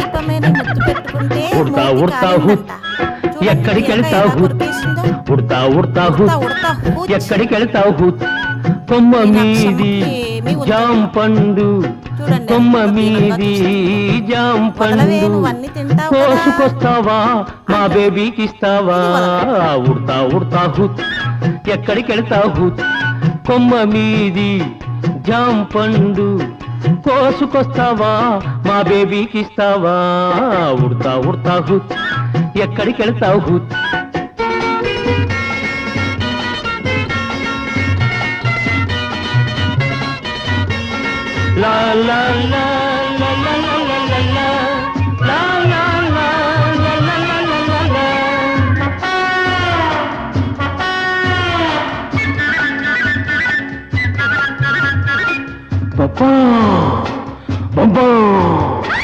దీపమేని ముద్దు పెట్టుకుంటే ఉడతా మూతి ఉడతా కాలిందంట. చూడండి, ఎక్కడికి ఎలక వెళ్తావు ఎలా కొరికేసిందో. ఉడతా ఉడతా ఉడతా ఉడతా హూచ్. ఎక్కడికి వెళ్తావు కొమ్మ ఈ మీది లక్షణకి ఏమీ ఉండదు. జాం పండు చూడండి, కొమ్మ ఎంత దీనంగా మీది చూస్తుందో. జాం వదలవే, పండు నువ్వు అన్ని తింటావు కదా. కోసుకొస్తావా మా బేబీకి ఇస్తావా ఇది ఉడతా ఉడతా హుత్ ఎక్కడికి వెళ్తావు కొమ్మ మీది జాం పండు కోసుకొస్తావా మా బేబీకి ఇస్తావా ఉడతా ఉడతా హుత్ ఎక్కడికి వెళ్తావు హుత్ లా లా లా లా లా లా లా లా లా లా లా లా లా లా లా లా. Ba-ba, ba-ba.